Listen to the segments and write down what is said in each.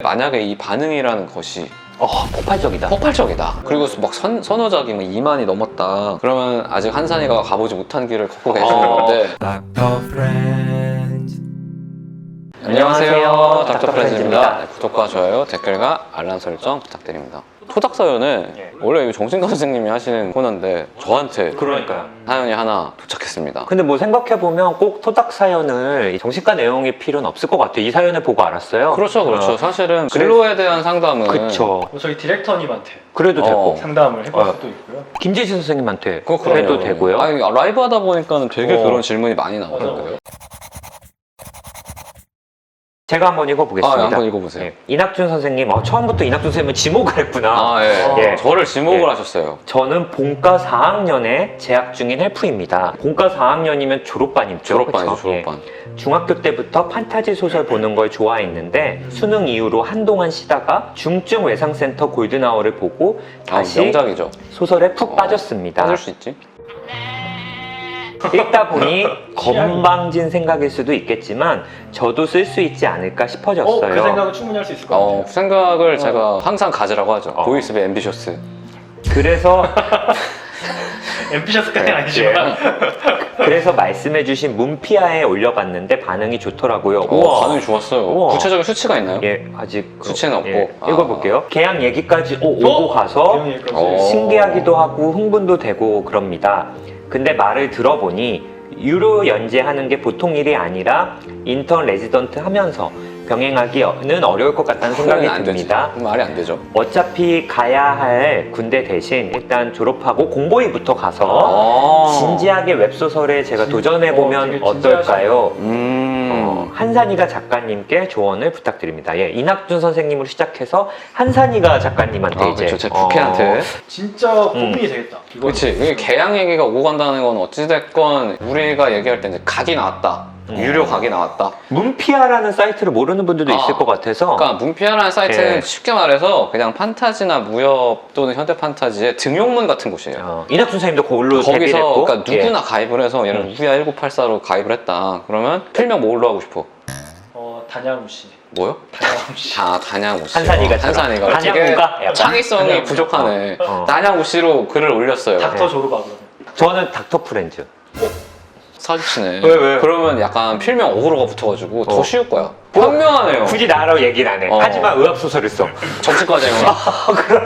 만약에 이 반응이라는 것이 폭발적이다. 그리고 막 선호적이 막 2만이 넘었다. 그러면 아직 한산이가 가보지 못한 길을 걷고 계시는 건데. 안녕하세요, 닥터프렌즈입니다. 구독과 좋아요, 댓글과 알람 설정 부탁드립니다. 토닥 사연은 원래 이거 정신과 선생님이 하시는 코너인데 저한테 그러니까요. 사연이 하나 도착했습니다. 근데 뭐 생각해보면 꼭 토닥 사연을 정신과 내용일 필요는 없을 것 같아요. 이 사연을 보고 알았어요. 그렇죠. 사실은 진로에 대한 상담은 그쵸. 저희 디렉터님한테 그래도 되고 상담을 해볼 수도 있고요. 김재신 선생님한테 그럼요. 해도 되고요. 아니, 라이브 하다 보니까는 되게 그런 질문이 많이 맞아. 나오더라고요. 제가 한번 읽어보겠습니다. 한번 읽어보세요. 네. 이낙준 선생님, 처음부터 이낙준 선생님은 지목을 했구나. 예. 예. 저를 지목을 예. 하셨어요. 저는 본과 4학년에 재학 중인 헬프입니다. 본과 4학년이면 졸업반이죠. 졸업반이죠, 그쵸? 예. 졸업반. 중학교 때부터 판타지 소설 보는 걸 좋아했는데 수능 이후로 한동안 쉬다가 중증 외상센터 골든아워를 보고 다시 명작이죠. 소설에 푹 빠졌습니다. 빠질 수 있지. 읽다 보니 건방진 생각일 수도 있겠지만 저도 쓸 수 있지 않을까 싶어졌어요. 그 생각은 충분히 할 수 있을 것 같아요. 그 생각을 제가 항상 가지라고 하죠. 보이스비 앰비셔스. 그래서 앰비셔스까지는 아니지만 그래서 말씀해주신 문피아에 올려봤는데 반응이 좋더라고요. 반응이 좋았어요. 우와. 구체적인 수치가 있나요? 예, 아직 수치는 없고. 읽어볼게요. 개학 얘기까지 오고 가서 신기하기도 하고 흥분도 되고 그럽니다. 근데 말을 들어보니 유료 연재하는 게 보통 일이 아니라 인턴 레지던트 하면서 병행하기는 어려울 것 같다는 생각이 안 듭니다. 되지. 말이 안 되죠. 어차피 가야 할 군대 대신 일단 졸업하고 공보위부터 가서 진지하게 웹소설에 제가 도전해보면 되게 어떨까요? 음. 한산이가 작가님께 조언을 부탁드립니다. 예, 이낙준 선생님으로 시작해서 한산이가 작가님한테 이제 그렇죠. 제 부캐한테. 진짜 고민이 되겠다. 그렇지. 이게 개양 얘기가 오고 간다는 건 어찌됐건 우리가 얘기할 때 이제 각이 나왔다. 유료 각이 나왔다. 문피아라는 사이트를 모르는 분들도 있을 것 같아서 그러니까 문피아라는 사이트는 예. 쉽게 말해서 그냥 판타지나 무협 또는 현대 판타지의 등용문 같은 곳이에요. 이낙준 선생님도 그걸로 데뷔를 거기서 했고 그러니까 누구나 가입을 해서 예를 들어 우야 1984로 가입을 했다. 그러면 필명 뭘로 하고 싶어? 단양우 씨. 뭐요? 단양우 씨. 단양우 씨. 한산이가 한산이가 되게 약간? 창의성이 단양우. 부족하네. 단양우 씨로 글을 올렸어요. 닥터 조르바 그러면. 저는 닥터 프렌즈. 사기치네. 왜? 그러면 약간 필명 어그로가 붙어가지고 더 쉬울 거야. 현명하네요. 굳이 나라고 얘기를 안 해. 하지만 의학소설을 써. 정치과정은.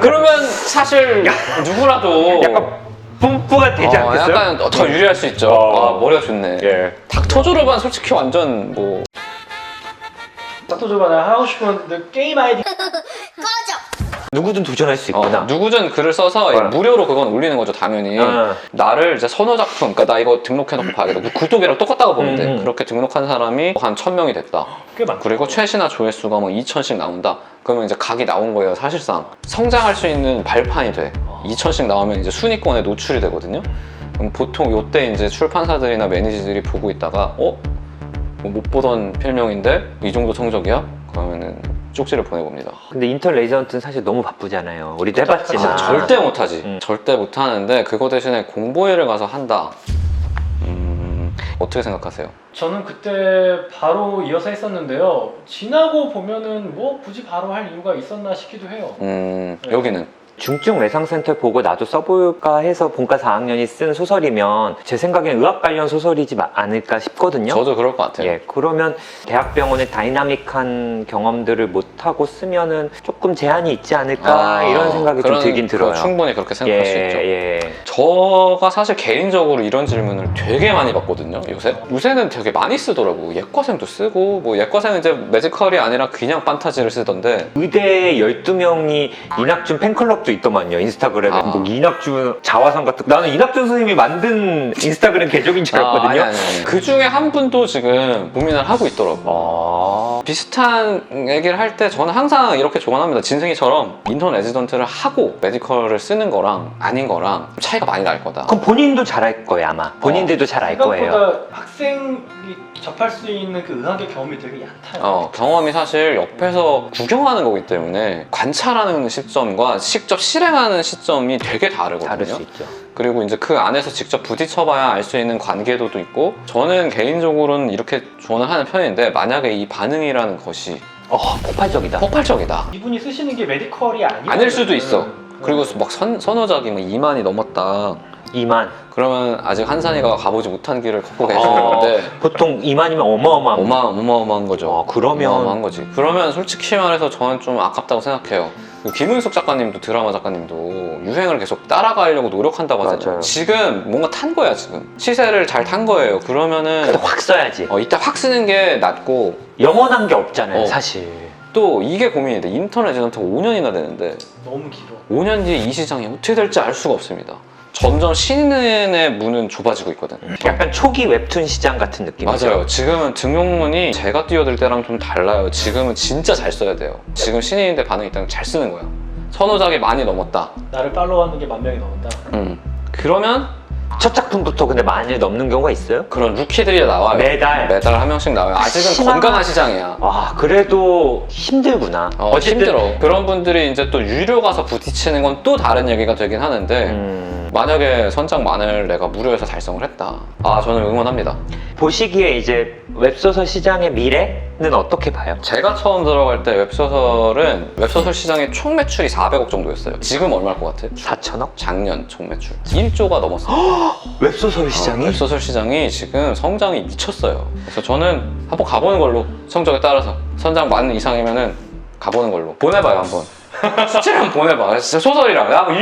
그러면 사실 누구라도 약간 뿜뿌가 되지 않겠어요? 약간 더 유리할 수 있죠. 머리가 좋네. 예. 닥터 조르반 솔직히 완전 뭐 닥터 조르바 내가 하고 싶은 게임 아이디. 누구든 도전할 수 있구나. 누구든 글을 써서 무료로 그건 올리는 거죠, 당연히. 나를 이제 선호 작품, 그러니까 나 이거 등록해놓고 봐야겠다. 구독이랑 똑같다고 보면 돼. 그렇게 등록한 사람이 한 1000명이 됐다. 꽤 많다. 그리고 최신화 조회수가 뭐 2000씩 나온다. 그러면 이제 각이 나온 거예요, 사실상. 성장할 수 있는 발판이 돼. 2000씩 나오면 이제 순위권에 노출이 되거든요. 그럼 보통 요때 이제 출판사들이나 매니지들이 보고 있다가 뭐못 보던 필명인데 이 정도 성적이야? 그러면은 쪽지를 보내봅니다. 근데 인턴 레지던트는 사실 너무 바쁘잖아요. 우리도 해봤지만. 절대 못하지. 절대 못하는데 그거 대신에 공보회를 가서 한다. 어떻게 생각하세요? 저는 그때 바로 이어서 했었는데요. 지나고 보면은 뭐 굳이 바로 할 이유가 있었나 싶기도 해요. 여기는 중증 외상센터 보고 나도 써볼까 해서 본과 4학년이 쓴 소설이면 제 생각엔 의학 관련 소설이지 않을까 싶거든요. 저도 그럴 것 같아요. 예, 그러면 대학병원의 다이나믹한 경험들을 못하고 쓰면은 조금 제한이 있지 않을까 이런 생각이 좀 들긴 들어요. 충분히 그렇게 생각할 수 있죠. 예. 저가 사실 개인적으로 이런 질문을 되게 많이 받거든요, 요새. 요새는 되게 많이 쓰더라고. 예과생도 쓰고, 뭐 예과생은 이제 매지컬이 아니라 그냥 판타지를 쓰던데. 의대 12명이 이낙준 팬클럽도 있더만요, 인스타그램에. 뭐 이낙준 자화상 같은. 나는 이낙준 선생님이 만든 인스타그램 계정인 줄 알았거든요. 아니. 그 중에 한 분도 지금 고민을 하고 있더라고. 비슷한 얘기를 할 때 저는 항상 이렇게 조언합니다. 진승이처럼 인턴 레지던트를 하고 메디컬을 쓰는 거랑 아닌 거랑 차이가 많이 날 거다. 그럼 본인도 잘할 거예요, 아마. 본인들도 잘 알 거예요. 생각보다 학생이 접할 수 있는 그 의학의 경험이 되게 얕아요. 경험이 사실 옆에서 구경하는 거기 때문에 관찰하는 시점과 직접 실행하는 시점이 되게 다르거든요. 다를 수 있죠. 그리고 이제 그 안에서 직접 부딪혀봐야 알 수 있는 관계도도 있고, 저는 개인적으로는 이렇게 조언을 하는 편인데, 만약에 이 반응이라는 것이 폭발적이다. 폭발적이다. 이분이 쓰시는 게 메디컬이 아니에요. 아닐 수도 있어. 그리고 막 선호작이 막 2만이 넘었다. 2만. 그러면 아직 한산이가 가보지 못한 길을 걷고 계시는 건데 보통 2만이면 어마어마한. 어마어마한 거죠. 그러면 어마어마한 거지. 그러면 솔직히 말해서 저는 좀 아깝다고 생각해요. 김은숙 작가님도 드라마 작가님도 유행을 계속 따라가려고 노력한다고 하잖아요. 맞아요. 지금 뭔가 탄 거야 지금. 시세를 잘 탄 거예요. 그러면은 확 써야지. 이따 확 쓰는 게 낫고 영원한 게 없잖아요, 어. 사실. 또 이게 고민이 돼. 인터넷 지나면 5년이나 되는데 너무 길어. 5년 뒤에 이 시장이 어떻게 될지 알 수가 없습니다. 점점 신의 문은 좁아지고 있거든. 약간 초기 웹툰 시장 같은 느낌이죠. 맞아요. 지금은 등용문이 제가 뛰어들 때랑 좀 달라요. 지금은 진짜 잘 써야 돼요. 지금 신인인데 반응이 있다면 잘 쓰는 거야. 선호작이 많이 넘었다. 나를 팔로우하는 게 10,000명이 넘었다. 그러면 첫 작품부터 근데 많이 넘는 경우가 있어요? 그런 루키들이 나와요. 매달. 매달 한 명씩 나와요. 아직은 심한- 건강한 시장이야. 와, 그래도 힘들구나. 어쨌든 힘들어. 그런 분들이 이제 또 유료 가서 부딪히는 건 또 다른 얘기가 되긴 하는데 만약에 선작 만을 내가 무료에서 달성을 했다. 저는 응원합니다. 보시기에 이제 웹소설 시장의 미래는 어떻게 봐요? 제가 처음 들어갈 때 웹소설은 웹소설 시장의 총 매출이 400억 정도였어요. 지금 얼마일 것 같아? 4천억? 작년 총 매출 1조가 넘었어요. 웹소설 시장이? 웹소설 시장이 지금 성장이 미쳤어요. 그래서 저는 한번 가보는 걸로, 성적에 따라서 선장 만 이상이면은 가보는 걸로 보내봐요. 한번 수치를 한번 보내봐. 진짜 소설이랑 나 한번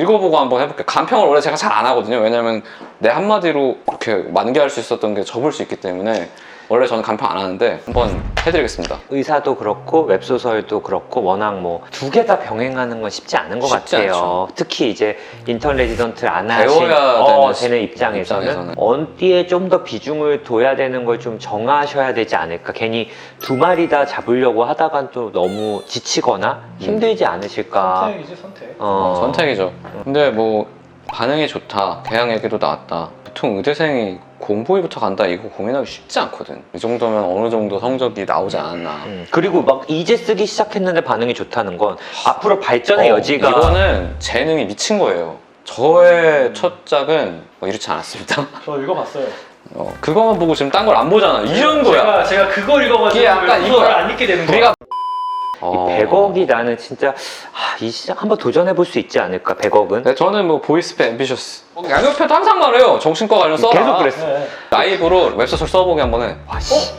읽어보고 한번 해볼게. 간평을 원래 제가 잘 안 하거든요. 왜냐면 내 한마디로 이렇게 만개할 수 있었던 게 접을 수 있기 때문에 원래 저는 간평 안 하는데 한번 해드리겠습니다. 의사도 그렇고 웹소설도 그렇고 워낙 뭐 두 개 다 병행하는 건 쉽지 않은 것 쉽지 같아요. 않죠. 특히 이제 인턴 레지던트를 안 하신 배워야 되는 입장에서는 입장에서는. 어디에 좀 더 비중을 둬야 되는 걸 좀 정하셔야 되지 않을까. 괜히 두 마리 다 잡으려고 하다간 또 너무 지치거나 힘들지 않으실까. 선택이지 선택. 선택이죠. 근데 뭐 반응이 좋다, 개양 얘기도 나왔다. 보통 의대생이 공보위부터 간다 이거 고민하기 쉽지 않거든. 이 정도면 어느 정도 성적이 나오지 않았나. 그리고 막 이제 쓰기 시작했는데 반응이 좋다는 건 앞으로 발전의 여지가. 이거는 재능이 미친 거예요. 저의 첫 작은 이렇지 않았습니다. 저 읽어봤어요. 그거만 보고 지금 딴 걸 안 보잖아. 이 정도야. 제가 그걸 읽어가지고 이게 약간 이걸 이거야. 안 읽게 되는 거야. 우리가 100억이 나는 진짜 이 시장 한번 도전해 볼 수 있지 않을까. 100억은 네, 저는 뭐 보이스페 앰비셔스 양옆에도 항상 말해요. 정신과 관련 써라. 계속 그랬어. 네. 라이브로 웹소설 써보기 한번 해.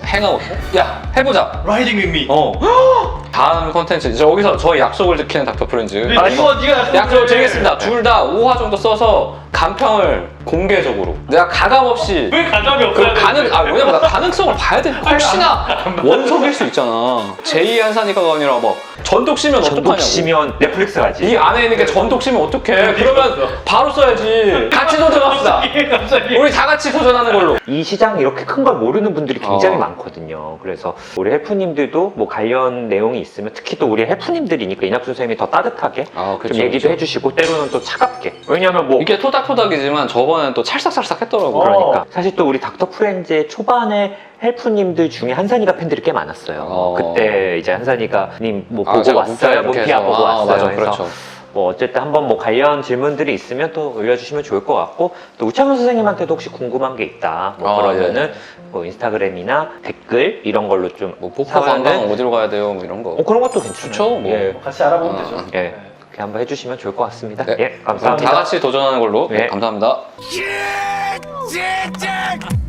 행아웃. 야 해보자. 라이딩 윗미. 다음 컨텐츠 이제 여기서 저희 약속을 지키는 닥터 프렌즈. 이거 네가 약속을 드리겠습니다. 둘 다 5화 정도 써서 간평을 공개적으로 내가 가감 없이 왜 가감이 없어야 돼? 왜냐면 나 가능성을 봐야 돼. 혹시나 원석일 수 있잖아. 제2 한산이가가 아니라 막 전독 시면 전독 어떡하냐고. 시면 넷플릭스 가지. 이 안에 있는 게 전독 시면 어떡해. 그러면 바로 써야지. 같이 도전합시다. 갑자기. 우리 다 같이 도전하는 걸로. 이 시장이 이렇게 큰 걸 모르는 분들이 굉장히 어. 많거든요. 그래서 우리 헬프님들도 뭐 관련 내용이 있으면 특히 또 우리 헬프님들이니까 이낙수 선생님이 더 따뜻하게 그쵸, 좀 얘기도 그쵸. 해주시고 때로는 또 차갑게. 왜냐면 뭐 이게 토닥토닥이지만 저번엔 또 찰싹찰싹 했더라고. 그러니까 사실 또 우리 닥터 프렌즈의 초반에 헬프님들 중에 한산이가 팬들이 꽤 많았어요. 그때 이제 한산이가님 뭐 보고 제가 왔어요, 문피아 보고 왔어요. 맞아, 그래서 그렇죠. 뭐 어쨌든 한번 뭐 관련 질문들이 있으면 또 올려주시면 좋을 것 같고 또 우창현 선생님한테도 혹시 궁금한 게 있다 뭐 그러면은 뭐 인스타그램이나 댓글 이런 걸로 좀 뭐 폭포 관광 어디로 가야 돼요? 뭐 이런 거. 그런 것도 괜찮죠. 좋죠, 뭐. 예, 같이 알아보면 되죠. 예. 네. 그렇게 한번 해주시면 좋을 것 같습니다. 네. 예, 그럼 감사합니다. 다 같이 도전하는 걸로. 네. 감사합니다. Yeah, yeah, yeah.